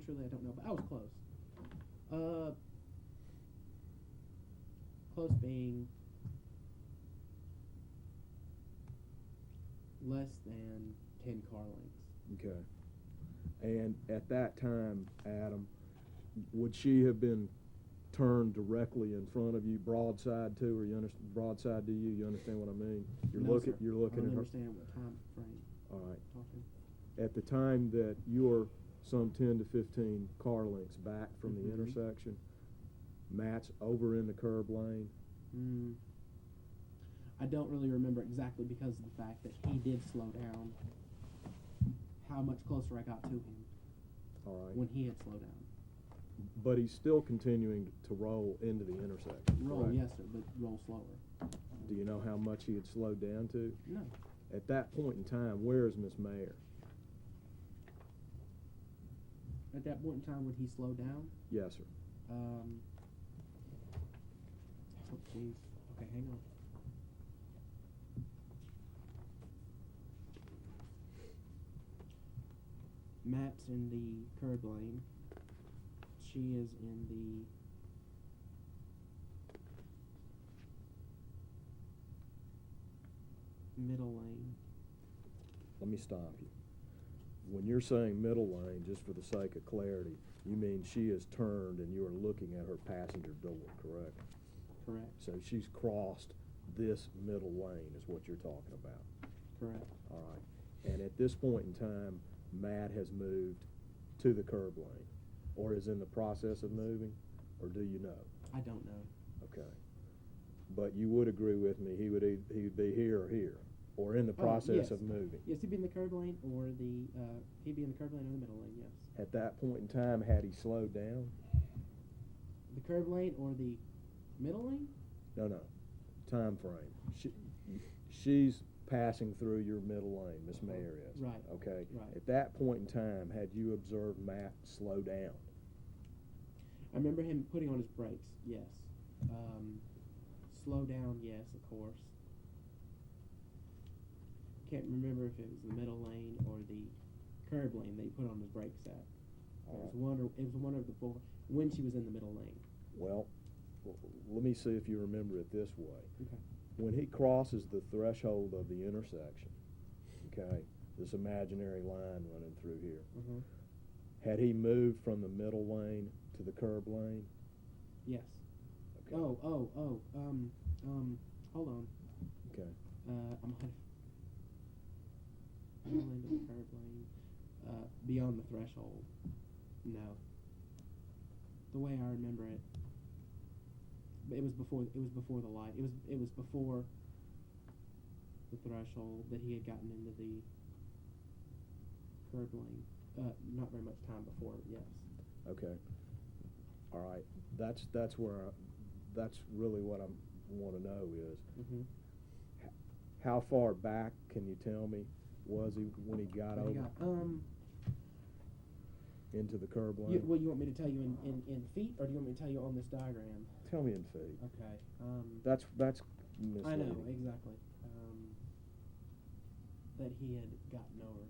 truly, I don't know, but I was close. Close being less than 10 car lengths. Okay. And at that time, Adam, would she have been turned directly in front of you, broadside to her? You understand, broadside to you? You understand what I mean? You're No, looking. sir. You're looking I don't at her. understand what time frame. All right. Talking. At the time that you're some 10 to 15 car lengths back from the intersection, Matt's over in the curb lane. I don't really remember exactly because of the fact that he did slow down. How much closer I got to him. All right. When he had slowed down. But he's still continuing to roll into the intersection. Roll, correct? yes, sir, but roll slower. Do you know how much he had slowed down to? No. At that point in time, where is Miss Mayer? At that point in time, would he slow down? Yes, sir. Oh, jeez. Okay, hang on. Matt's in the curb lane. She is in the middle lane. Let me stop you. When you're saying middle lane, just for the sake of clarity, you mean she has turned and you are looking at her passenger door, correct? Correct. So she's crossed this middle lane is what you're talking about. Correct. All right. And at this point in time, Matt has moved to the curb lane, or is in the process of moving, or do you know? I don't know. Okay. But you would agree with me, he would be here or here, or in the process yes. of moving. Yes, he'd be in the curb lane or he'd be in the curb lane or the middle lane, yes. At that point in time, had he slowed down? The curb lane or the middle lane? No. Time frame. She's passing through your middle lane, Miss Mayer is. Right. Okay. Right. At that point in time, had you observed Matt slow down? I remember him putting on his brakes, yes. Slow down, yes, of course. Can't remember if it was the middle lane or the curb lane that he put on his brakes at. It was one of the four when she was in the middle lane. Well, let me see if you remember it this way. Okay. When he crosses the threshold of the intersection, okay, this imaginary line running through here, had he moved from the middle lane to the curb lane? Yes. Okay. Hold on. Okay. I'm on middle lane to the curb lane, beyond the threshold. No. The way I remember it, it was before the light. It was before the threshold that he had gotten into the curb lane. Not very much time before, yes. Okay. All right. That's really what I want to know is how far back, can you tell me, was he when he got over into the curb lane? Well, you want me to tell you in feet, or do you want me to tell you on this diagram? Tell me in feet. Okay. That's misleading. I know exactly. That he had gotten over.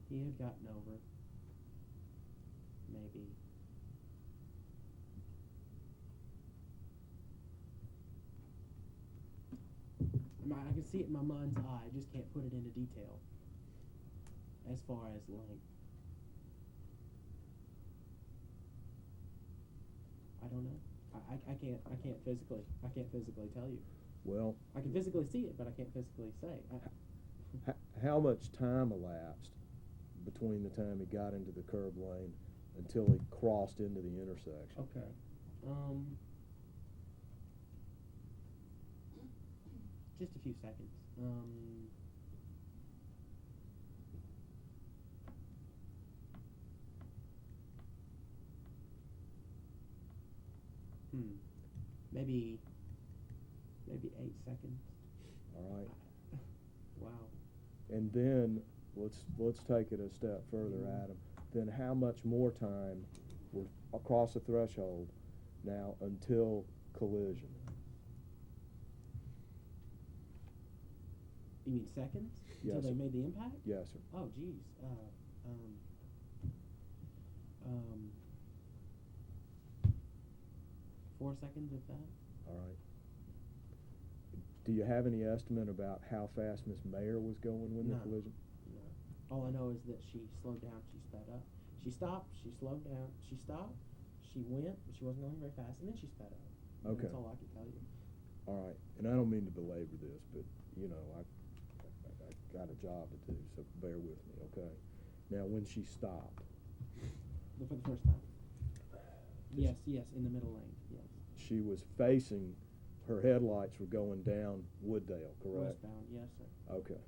He had gotten over. Maybe. I can see it in my mind's eye. I just can't put it into detail. As far as length. I don't know. I can't physically tell you. Well, I can physically see it, but I can't physically say. How much time elapsed between the time he got into the curb lane until he crossed into the intersection? Okay. Just a few seconds. Maybe 8 seconds. All right. Wow. And then let's take it a step further, Adam. Then how much more time we're across the threshold now until collision? You mean seconds? Yes, Until they sir. made the impact? Yes, sir. Oh, geez. Um, 4 seconds, if that. All right. Do you have any estimate about how fast Miss Mayer was going when the No. collision? No. All I know is that she slowed down, she sped up. She stopped, she slowed down, she stopped, she went, but she wasn't going very fast, and then she sped up. Okay. That's all I can tell you. All right. And I don't mean to belabor this, but, you know, I got a job to do, so bear with me, okay? Now, when she stopped, For the first time. Yes, in the middle lane, yes. she was facing, her headlights were going down Wooddale, correct? Westbound, yes, sir. Okay.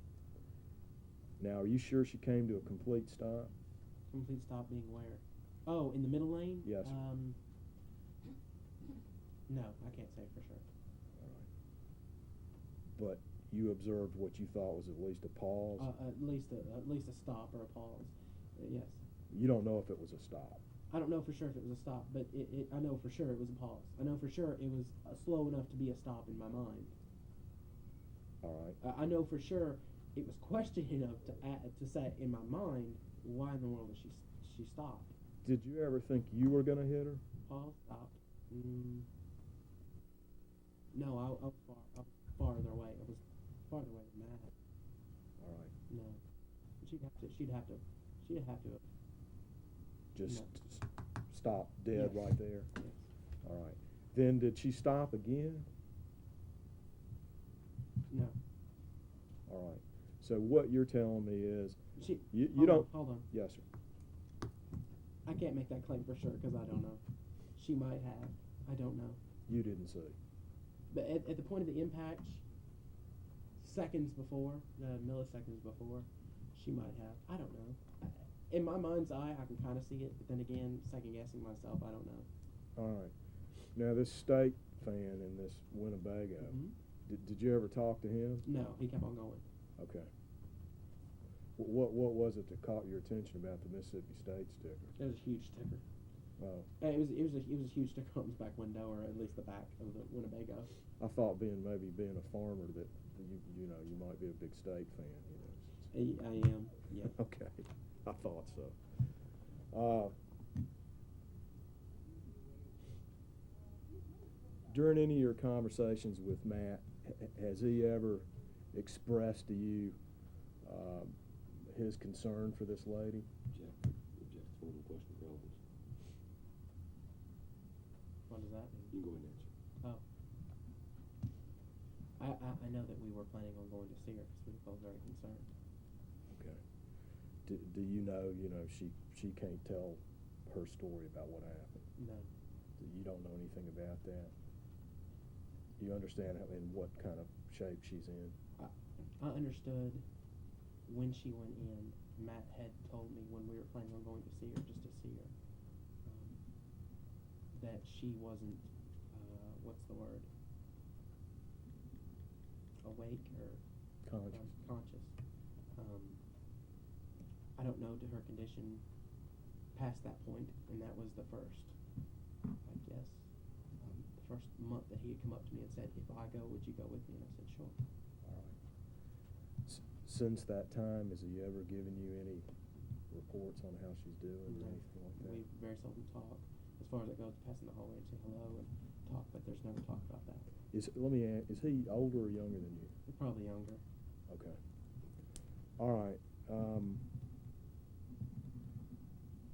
Now, are you sure she came to a complete stop? Complete stop being where? Oh, in the middle lane? Yes, sir. No, I can't say for sure. All right. But you observed what you thought was at least a pause? At least a stop or a pause. Yes. You don't know if it was a stop? I don't know for sure if it was a stop, but I know for sure it was a pause. I know for sure it was slow enough to be a stop in my mind. All right. I know for sure it was questioning enough to say in my mind, why in the world did she stop? Did you ever think you were going to hit her? Pause, stopped. No, I was farther away. I was farther away than that. All right. No, she'd have to. Just No. stop dead Yes. right there? Yes. All right. Then did she stop again? No. All right. So what you're telling me is She. you hold don't. On, hold on. Yes, sir. I can't make that claim for sure because I don't know. She might have. I don't know. You didn't see. But at the point of the impact, seconds before, milliseconds before, she might have. I don't know. In my mind's eye, I can kind of see it, but then again, second guessing myself, I don't know. All right. Now this state fan in this Winnebago, did you ever talk to him? No, he kept on going. Okay. What was it that caught your attention about the Mississippi State sticker? It was a huge sticker. Oh. It was a huge sticker on his back window, or at least the back of the Winnebago. I thought being a farmer that you know you might be a big state fan. You know. I am. Yeah. Okay. I thought so. During any of your conversations with Matt, has he ever expressed to you his concern for this lady? Object. Formal question relevance. What does that mean? You can go ahead and answer. Oh. I know that we were planning on going to see her because we were both very concerned. Okay. Do you know she can't tell her story about what happened? No. You don't know anything about that? You understand in what kind of shape she's in? I understood when she went in. Matt had told me when we were planning on going to see her, just to see her, that she wasn't, what's the word? Awake or Conscious. Conscious. I don't know to her condition past that point, and that was the first, I guess, the first month that he had come up to me and said, if I go, would you go with me? And I said, sure. All right. Since that time, has he ever given you any reports on how she's doing or No, anything like that? we very seldom talk. As far as it goes, pass in the hallway and say hello and talk, but there's never talk about that. Let me ask, is he older or younger than you? We're probably younger. Okay. All right.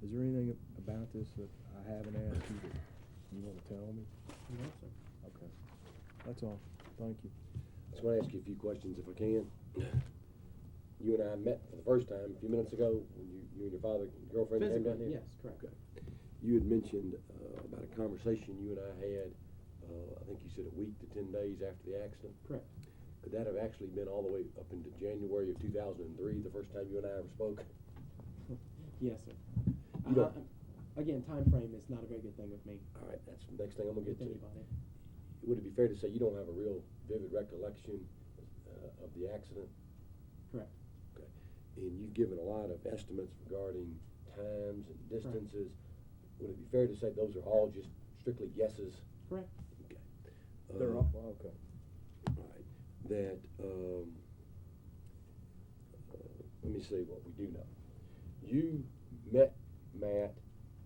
Is there anything about this that I haven't asked you that you want to tell me? No, sir. Okay. That's all. Thank you. I just want to ask you a few questions if I can. You and I met for the first time a few minutes ago when you and your father and girlfriend came down here? Yes, correct. Okay. You had mentioned about a conversation you and I had, I think you said a week to 10 days after the accident. Correct. Could that have actually been all the way up into January of 2003, the first time you and I ever spoke? Yes, sir. You don't- Again, time frame is not a very good thing with me. All right, that's the next thing I'm going to With get to. anybody. Would it be fair to say you don't have a real vivid recollection of the accident? Correct. Okay. And you've given a lot of estimates regarding times and distances. Would it be fair to say those are all just strictly guesses? Correct. Okay. They're all, okay. Right. That let me see what we do know. You met Matt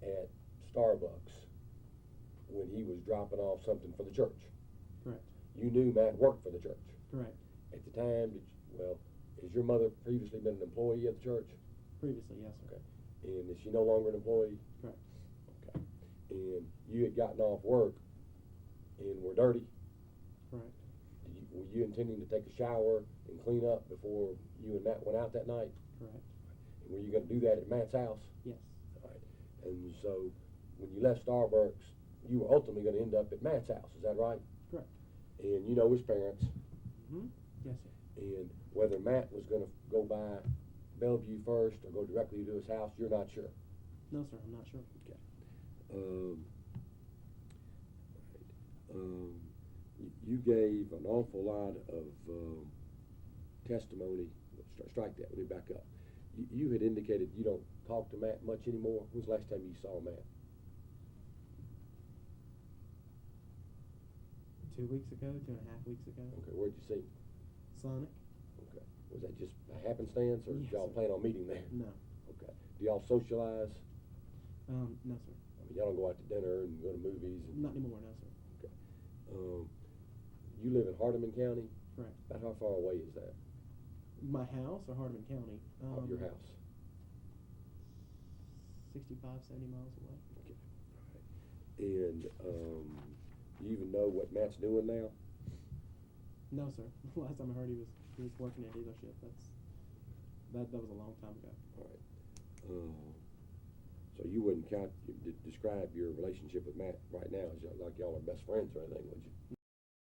at Starbucks when he was dropping off something for the church. Correct. You knew Matt worked for the church. Correct. At the time, has your mother previously been an employee at the church? Previously, yes, sir. Okay. And is she no longer an employee? Correct. Okay. And you had gotten off work and were dirty? Correct. Were you intending to take a shower and clean up before you and Matt went out that night? Correct. And were you going to do that at Matt's house? Yes. All right. And so when you left Starbucks, you were ultimately going to end up at Matt's house. Is that right? Correct. And you know his parents. Mm-hmm. Yes, sir. And whether Matt was going to go by Bellevue first or go directly to his house, you're not sure. No, sir, I'm not sure. Okay. Right. You gave an awful lot of testimony. Strike that. Let me back up. You had indicated you don't talk to Matt much anymore. When was the last time you saw Matt? 2 weeks ago, 2.5 weeks ago. Okay. Where'd you see him? Sonic? Okay. Was that just a happenstance, or did Yes, y'all sir. plan on meeting there? No. Okay. Do y'all socialize? No, sir. I mean, y'all don't go out to dinner and go to movies? And, Not anymore, no, sir. okay. You live in Hardeman County? Correct. About how far away is that? My house or Hardeman County? Your house? 65, 70 miles away. Okay. All right. And you even know what Matt's doing now? No, sir. The last time I heard he was working at a dealership. That was a long time ago. All right. So you wouldn't describe your relationship with Matt right now as like y'all are best friends or anything, would you?